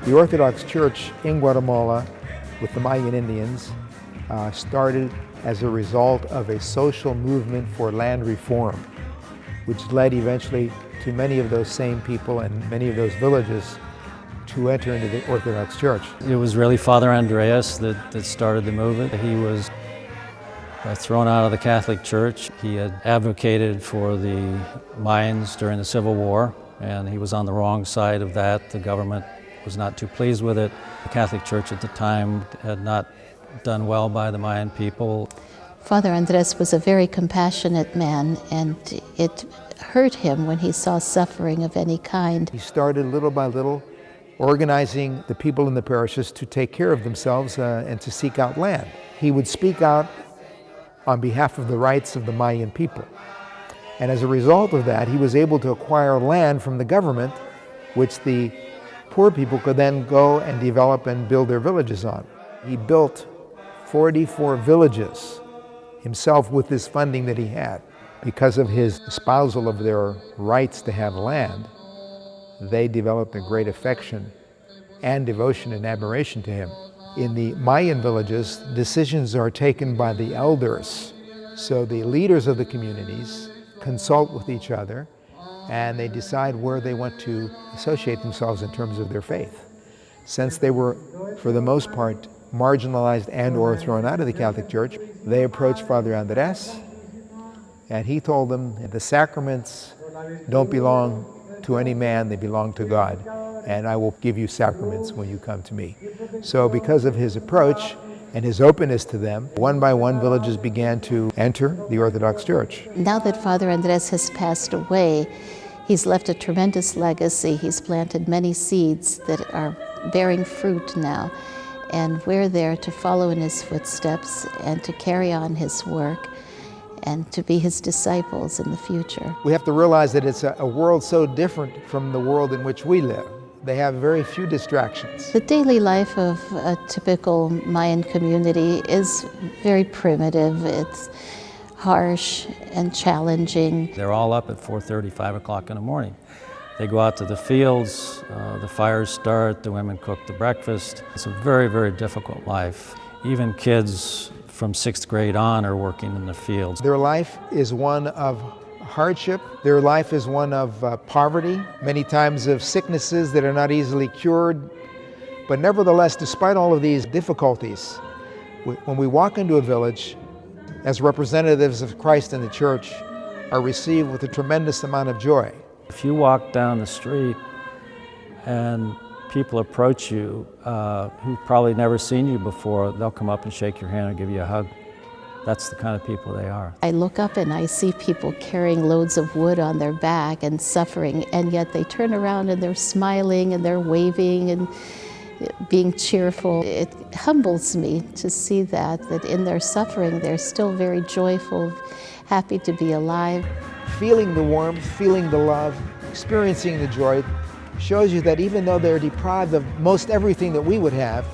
The Orthodox Church in Guatemala with the Mayan Indians started as a result of a social movement for land reform, which led eventually to many of those same people and many of those villages to enter into the Orthodox Church. It was really Father Andreas that started the movement. He was thrown out of the Catholic Church. He had advocated for the Mayans during the Civil War, and he was on the wrong side of that. The government was not too pleased with it. The Catholic Church at the time had not done well by the Mayan people. Father Andres was a very compassionate man, and it hurt him when he saw suffering of any kind. He started little by little organizing the people in the parishes to take care of themselves and to seek out land. He would speak out on behalf of the rights of the Mayan people. And as a result of that, he was able to acquire land from the government, which the poor people could then go and develop and build their villages on. He built 44 villages himself with this funding that he had. Because of his espousal of their rights to have land, they developed a great affection and devotion and admiration to him. In the Mayan villages, decisions are taken by the elders. So the leaders of the communities consult with each other and they decide where they want to associate themselves in terms of their faith. Since they were, for the most part, marginalized and or thrown out of the Catholic Church, they approached Father Andres, and he told them the sacraments don't belong to any man, they belong to God, and I will give you sacraments when you come to me. So because of his approach and his openness to them, one by one villages began to enter the Orthodox Church. Now that Father Andres has passed away, he's left a tremendous legacy. He's planted many seeds that are bearing fruit now, and we're there to follow in his footsteps and to carry on his work and to be his disciples in the future. We have to realize that it's a world so different from the world in which we live. They have very few distractions. The daily life of a typical Mayan community is very primitive. It's harsh and challenging. They're all up at 4:30, 5 o'clock in the morning. They go out to the fields, the fires start, the women cook the breakfast. It's a very, very difficult life. Even kids from 6th grade on are working in the fields. Their life is one of hardship. Their life is one of poverty, many times of sicknesses that are not easily cured. But nevertheless, despite all of these difficulties, when we walk into a village as representatives of Christ and the Church, are received with a tremendous amount of joy. If you walk down the street and people approach you who've probably never seen you before, they'll come up and shake your hand and give you a hug. That's the kind of people they are. I look up and I see people carrying loads of wood on their back and suffering, and yet they turn around and they're smiling and they're waving and being cheerful. It humbles me to see that in their suffering they're still very joyful, happy to be alive. Feeling the warmth, feeling the love, experiencing the joy shows you that even though they're deprived of most everything that we would have,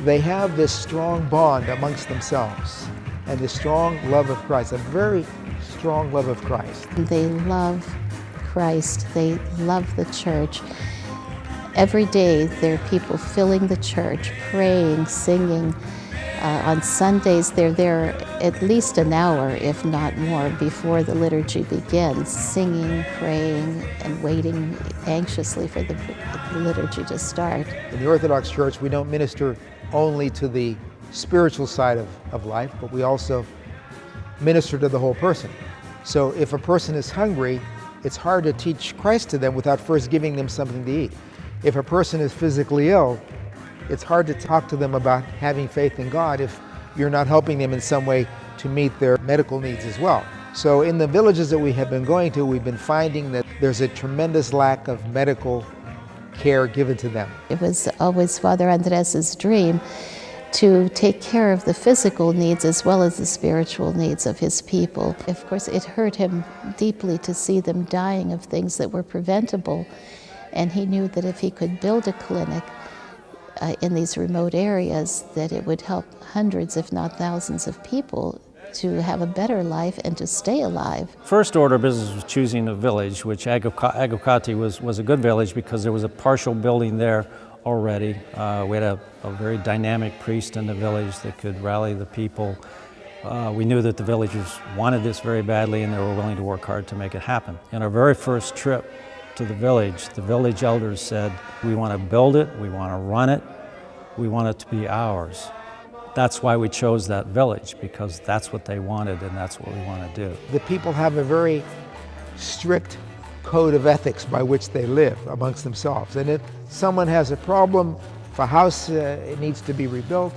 they have this strong bond amongst themselves and this strong love of Christ, a very strong love of Christ. They love Christ, they love the church. Every day there are people filling the church, praying, singing. On Sundays they're there at least an hour, if not more, before the liturgy begins, singing, praying, and waiting anxiously for the liturgy to start. In the Orthodox Church, we don't minister only to the spiritual side of life, but we also minister to the whole person. So if a person is hungry, it's hard to teach Christ to them without first giving them something to eat. If a person is physically ill, it's hard to talk to them about having faith in God if you're not helping them in some way to meet their medical needs as well. So in the villages that we have been going to, we've been finding that there's a tremendous lack of medical care given to them. It was always Father Andres's dream to take care of the physical needs as well as the spiritual needs of his people. Of course, it hurt him deeply to see them dying of things that were preventable, and he knew that if he could build a clinic in these remote areas, that it would help hundreds, if not thousands of people to have a better life and to stay alive. First order of business was choosing a village, which Aguacate was a good village because there was a partial building there already. We had a very dynamic priest in the village that could rally the people. We knew that the villagers wanted this very badly and they were willing to work hard to make it happen. In our very first trip to the village elders said, we want to build it, we want to run it, we want it to be ours. That's why we chose that village, because that's what they wanted and that's what we want to do. The people have a very strict code of ethics by which they live amongst themselves. And if someone has a problem, if a house it needs to be rebuilt,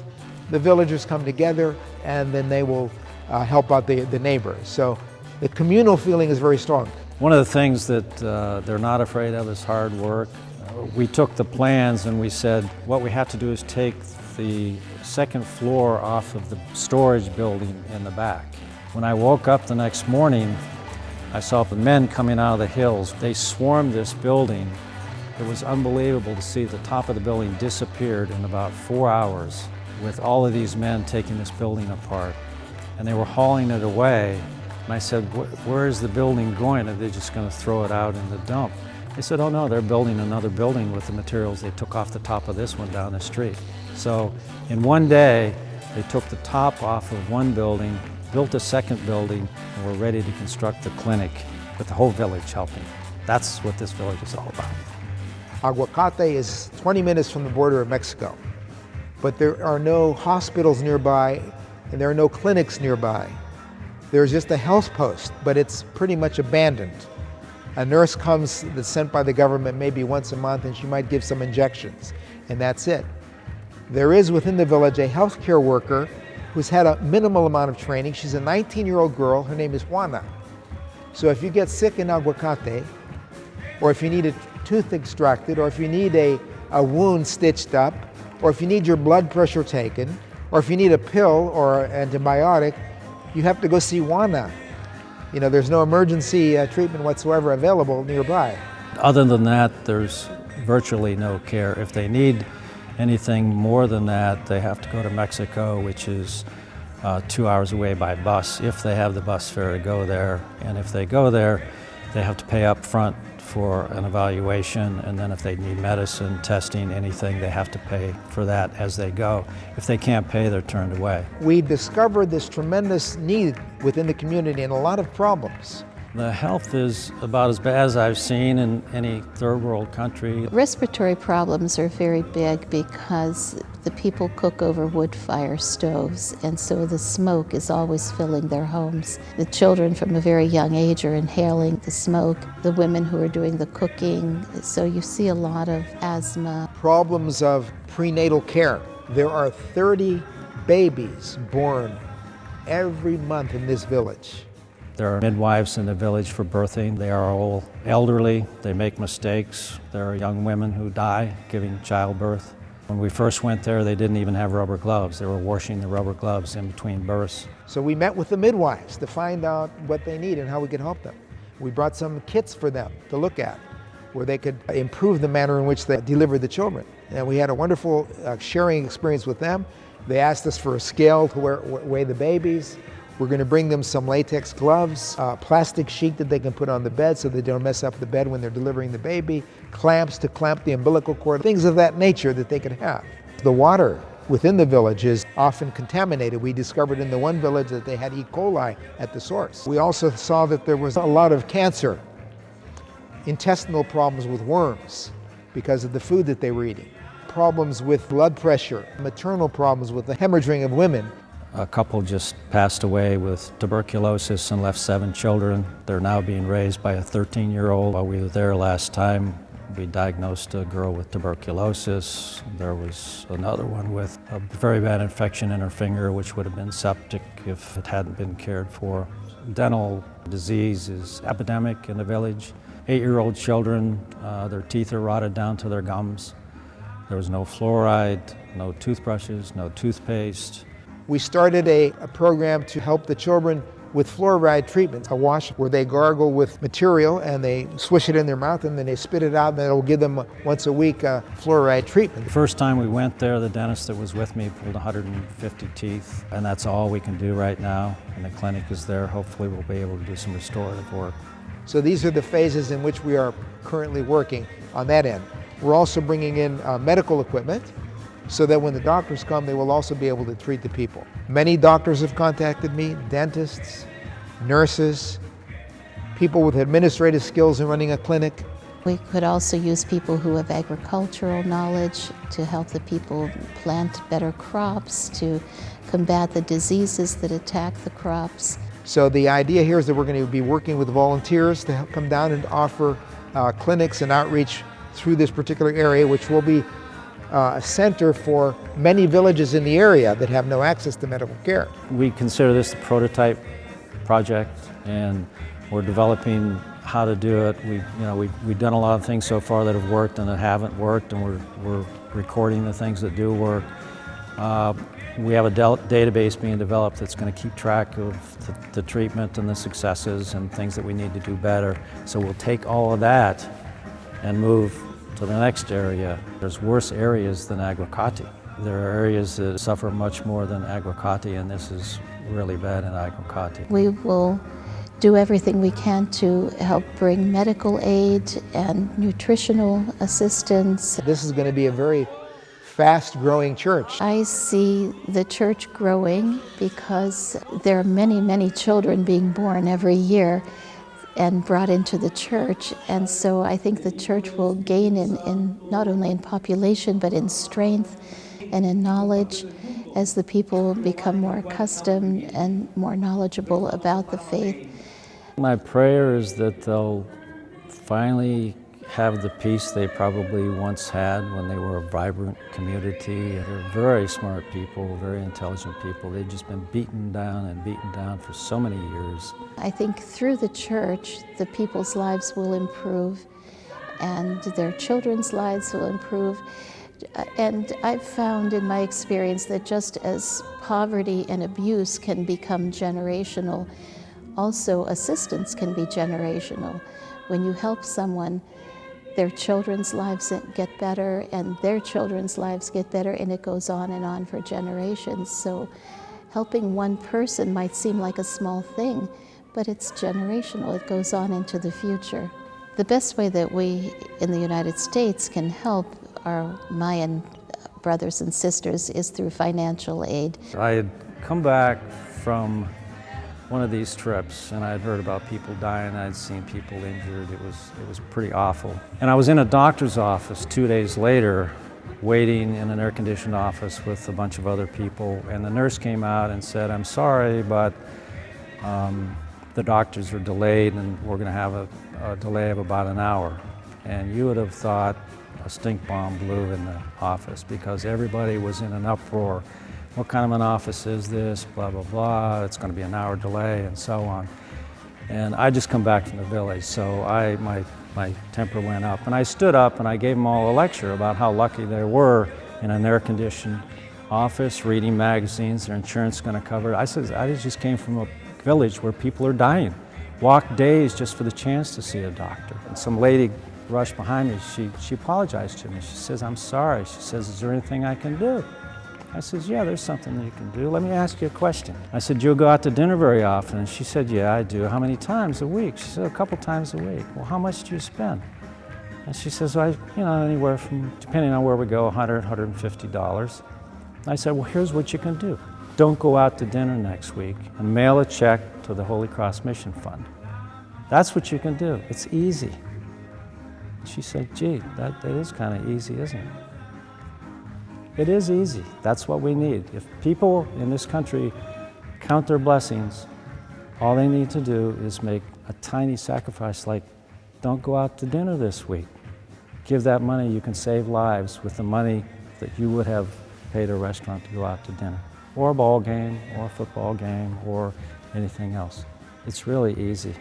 the villagers come together and then they will help out the neighbors. So the communal feeling is very strong. One of the things that they're not afraid of is hard work. We took the plans and we said, what we have to do is take the second floor off of the storage building in the back. When I woke up the next morning, I saw the men coming out of the hills. They swarmed this building. It was unbelievable to see the top of the building disappeared in about 4 hours with all of these men taking this building apart. And they were hauling it away. And I said, where is the building going? Are they just going to throw it out in the dump? They said, oh no, they're building another building with the materials they took off the top of this one down the street. So in one day, they took the top off of one building, built a second building, and we're ready to construct the clinic with the whole village helping. That's what this village is all about. Aguacate is 20 minutes from the border of Mexico, but there are no hospitals nearby and there are no clinics nearby. There's just a health post, but it's pretty much abandoned. A nurse comes that's sent by the government maybe once a month and she might give some injections, and that's it. There is within the village a healthcare worker who's had a minimal amount of training. She's a 19-year-old girl. Her name is Juana. So if you get sick in Aguacate, or if you need a tooth extracted, or if you need a wound stitched up, or if you need your blood pressure taken, or if you need a pill or an antibiotic, you have to go see Juana. You know, there's no emergency treatment whatsoever available nearby. Other than that, there's virtually no care. If they need anything more than that, they have to go to Mexico, which is 2 hours away by bus, if they have the bus fare to go there. And if they go there, they have to pay up front for an evaluation, and then if they need medicine, testing, anything, they have to pay for that as they go. If they can't pay, they're turned away. We discovered this tremendous need within the community and a lot of problems. The health is about as bad as I've seen in any third world country. Respiratory problems are very big because the people cook over wood fire stoves, and so the smoke is always filling their homes. The children from a very young age are inhaling the smoke, the women who are doing the cooking, so you see a lot of asthma. Problems of prenatal care. There are 30 babies born every month in this village. There are midwives in the village for birthing. They are all elderly. They make mistakes. There are young women who die giving childbirth. When we first went there, they didn't even have rubber gloves. They were washing the rubber gloves in between births. So we met with the midwives to find out what they need and how we could help them. We brought some kits for them to look at, where they could improve the manner in which they delivered the children. And we had a wonderful sharing experience with them. They asked us for a scale to weigh the babies. We're going to bring them some latex gloves, a plastic sheet that they can put on the bed so they don't mess up the bed when they're delivering the baby, clamps to clamp the umbilical cord, things of that nature that they could have. The water within the village is often contaminated. We discovered in the one village that they had E. coli at the source. We also saw that there was a lot of cancer, intestinal problems with worms because of the food that they were eating, problems with blood pressure, maternal problems with the hemorrhaging of women. A couple just passed away with tuberculosis and left 7 children. They're now being raised by a 13-year-old. While we were there last time, we diagnosed a girl with tuberculosis. There was another one with a very bad infection in her finger, which would have been septic if it hadn't been cared for. Dental disease is epidemic in the village. 8-year-old children, their teeth are rotted down to their gums. There was no fluoride, no toothbrushes, no toothpaste. We started a program to help the children with fluoride treatment, a wash where they gargle with material and they swish it in their mouth and then they spit it out, and it'll give them once a week fluoride treatment. The first time we went there, the dentist that was with me pulled 150 teeth, and that's all we can do right now. And the clinic is there. Hopefully we'll be able to do some restorative work. So these are the phases in which we are currently working on that end. We're also bringing in medical equipment so that when the doctors come, they will also be able to treat the people. Many doctors have contacted me, dentists, nurses, people with administrative skills in running a clinic. We could also use people who have agricultural knowledge to help the people plant better crops, to combat the diseases that attack the crops. So the idea here is that we're going to be working with volunteers to help come down and offer clinics and outreach through this particular area, which will be a center for many villages in the area that have no access to medical care. We consider this the prototype project, and we're developing how to do it. We've done a lot of things so far that have worked and that haven't worked, and we're recording the things that do work. We have a database being developed that's going to keep track of the treatment and the successes and things that we need to do better. So we'll take all of that and move to the next area. There's worse areas than Aguacate. There are areas that suffer much more than Aguacate, and this is really bad in Aguacate. We will do everything we can to help bring medical aid and nutritional assistance. This is going to be a very fast-growing church. I see the church growing because there are many, many children being born every year and brought into the church, and so I think the church will gain in not only in population but in strength and in knowledge as the people become more accustomed and more knowledgeable about the faith. My prayer is that they'll finally have the peace they probably once had when they were a vibrant community. They're very smart people, very intelligent people. They've just been beaten down for so many years. I think through the church, the people's lives will improve and their children's lives will improve. And I've found in my experience that just as poverty and abuse can become generational, also assistance can be generational. When you help someone, their children's lives get better and their children's lives get better, and it goes on and on for generations. So helping one person might seem like a small thing, but it's generational. It goes on into the future. The best way that we in the United States can help our Mayan brothers and sisters is through financial aid. I had come back from one of these trips, and I had heard about people dying. I had seen people injured. It was pretty awful. And I was in a doctor's office 2 days later, waiting in an air-conditioned office with a bunch of other people, and the nurse came out and said, "I'm sorry, but the doctors are delayed, and we're going to have a delay of about an hour." And you would have thought a stink bomb blew in the office because everybody was in an uproar. What kind of an office is this? Blah, blah, blah. It's going to be an hour delay and so on. And I just come back from the village, so my temper went up. And I stood up and I gave them all a lecture about how lucky they were in an air-conditioned office, reading magazines, their insurance is going to cover it. I said, I just came from a village where people are dying. Walked days just for the chance to see a doctor. And some lady rushed behind me. She apologized to me. She says, "I'm sorry." She says, "Is there anything I can do?" I said, "Yeah, there's something that you can do. Let me ask you a question." I said, "Do you go out to dinner very often?" And she said, "Yeah, I do." "How many times a week?" She said, "A couple times a week." "Well, how much do you spend?" And she says, "Well, anywhere from, depending on where we go, $100, $150. I said, "Well, here's what you can do. Don't go out to dinner next week and mail a check to the Holy Cross Mission Fund. That's what you can do. It's easy." She said, "Gee, that is kind of easy, isn't it?" It is easy. That's what we need. If people in this country count their blessings, all they need to do is make a tiny sacrifice, like don't go out to dinner this week. Give that money, you can save lives with the money that you would have paid a restaurant to go out to dinner, or a ball game, or a football game, or anything else. It's really easy.